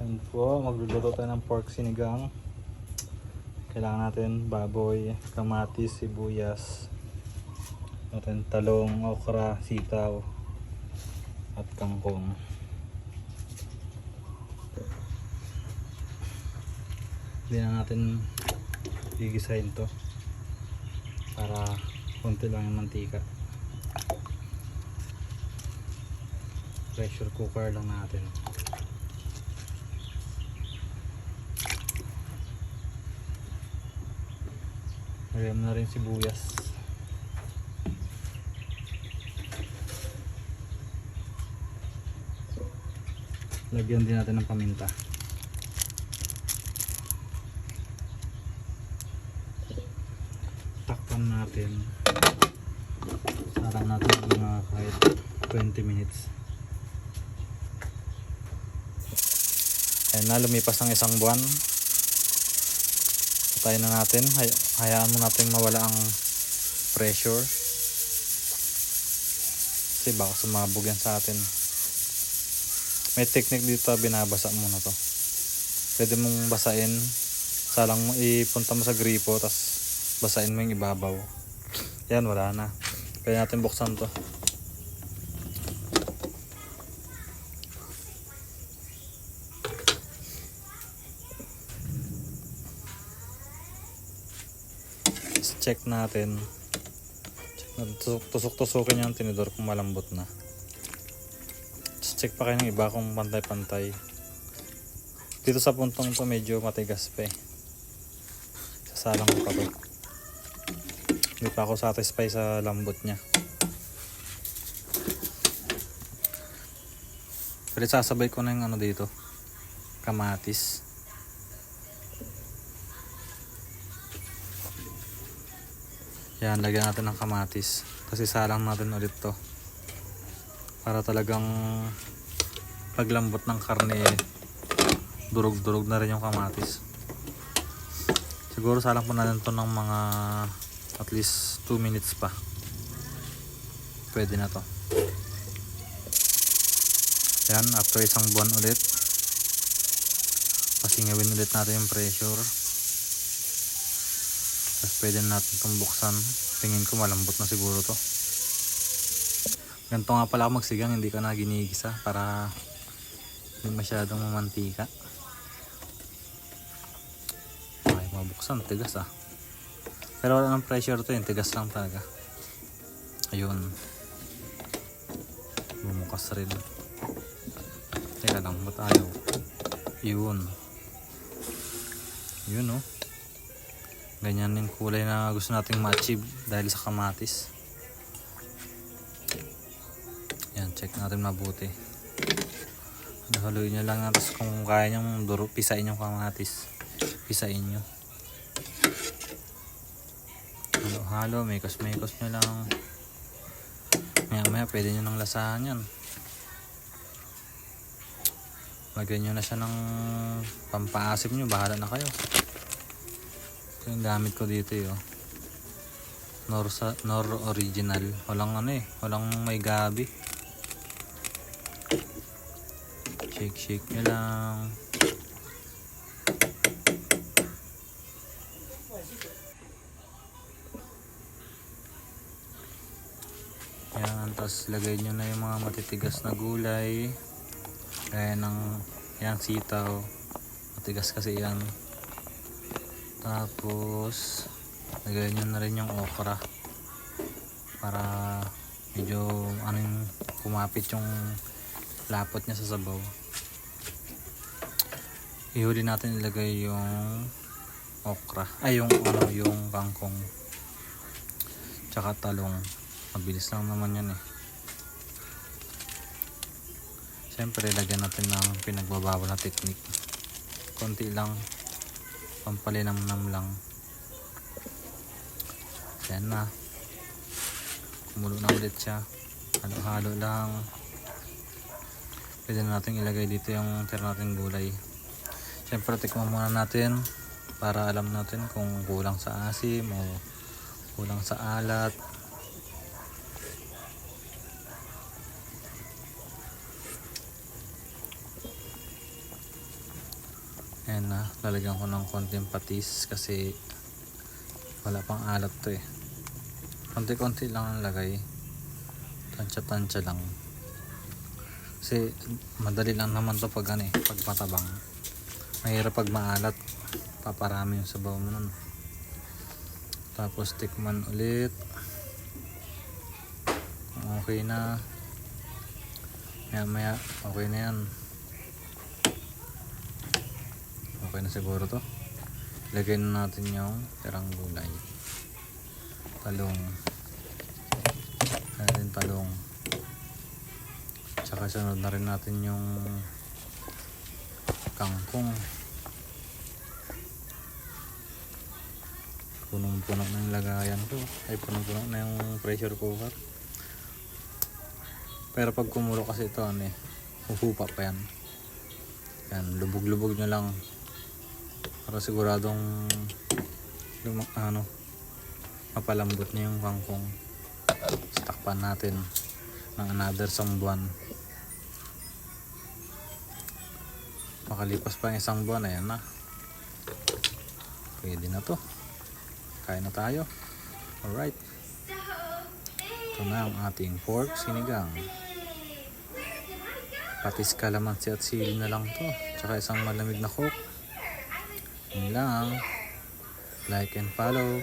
Yan po, magluluto tayo ng pork sinigang. Kailangan natin baboy, kamatis, sibuyas, natin talong, okra, sitaw, at kangkong. Hindi na natin gigisahin to para konti lang yung mantika. Pressure cooker lang natin. Lagyan mo na rin sibuyas. Lagyan din natin ng paminta. Takpan natin. Sarang natin mga kahit 20 minutes. Ayan na, lumipas ng isang buwan. Patayin na natin. Hayaan mo natin mawala ang pressure. Kasi baka sumabog yan sa atin. May technique dito, binabasa muna to. Pwede mong basain. Salang mo, ipunta mo sa gripo, tas basain mo yung ibabaw. Yan, wala na. Pwede natin buksan to. Check natin. Tusok-tusokin yung tinidor kung malambot na. Check pa kayo ng iba kung pantay-pantay. Dito sa puntong to medyo matigas pa eh. Sasalang ko pa to. Hindi pa ako satisfied sa lambot niya. Pero sasabay ko na yung ano dito, kamatis. Yan, lagyan natin ng kamatis. Kasi salang natin ulit to. Para talagang paglambot ng karne, durog-durog na rin yung kamatis. Siguro salang po natin to ng mga at least 2 minutes pa. Pwede na to. Yan, after isang buwan ulit, pasingawin ulit natin yung pressure. Tapos pwede natin itong buksan. Tingin ko malambot na siguro to. Ganito nga pala ako magsigang, hindi ka na ginigisa para hindi masyadong mamantika. Ay, mabuksan, tigas ah. Pero wala ng pressure to, yung tigas lang talaga. Ayun. Bumukas rin. Teka lang, ba't ayaw? Yun. Yun oh. Ganyan yung kulay na gusto nating ma-achieve dahil sa kamatis. Yan, check natin mabuti. Haluin nyo lang natin kung kaya nyo pisain yung kamatis. Pisain nyo. Halo-halo, mekos-mekos nyo lang. Maya-maya pwede nyo nang lasahan yan. Lagyan nyo na siya ng pampaasim nyo, bahala na kayo. Ito yung gamit ko dito yun. Nor original. Walang ano eh. Walang may gabi. Shake nyo lang. Yan. Tapos lagay nyo na yung mga matitigas na gulay. Kaya ng yan, sitaw. Matigas kasi yan. Tapos lagay nyo na rin yung okra para medyo anong kumapit yung lapot niya sa sabaw. Ihuli natin ilagay yung okra, ay yung ano, yung kangkong tsaka talong. Mabilis lang naman yan eh. Siyempre lagyan natin ng pinagbabawal na technique. Konti lang, pampalinamnam lang. Yan na. Kumulo na ulit siya. Halo-halo lang. Pwede na natin ilagay dito yung tira natin gulay. Siyempre tikman muna natin para alam natin kung kulang sa asim o kulang sa alat. Ayan na, lalagyan ko ng konting patis kasi wala pang alat to eh. Konti-konti lang ang lagay. Tansya-tansya lang. Kasi madali lang naman to pag ano eh, pag matabang. Mahirap pag maalat. Paparami yung sabaw mo nun. Tapos tikman ulit. Okay na. Maya okay na yan. Okay na siguro to. Lagay na natin yung tirang gulay. Talong. Ayan talong. Tsaka sunod na rin natin yung kangkong. Punong-puno na yung lagayan ko. Ay punong-puno na yung pressure cooker. Pero pag kumulo kasi ito ano eh, huhupa pa yan. Yan, lubog-lubog nyo lang. Para siguradong mapalambot niya yung kangkong. Takpan natin ng another isang buwan. Makalipas pa yung isang buwan, ayan na. Pwede na to. Kain na tayo. Alright. Ito na ang ating pork sinigang. Patis, kalamansi at sili na lang to. Tsaka isang malamig na coke. Yun lang. Like and follow.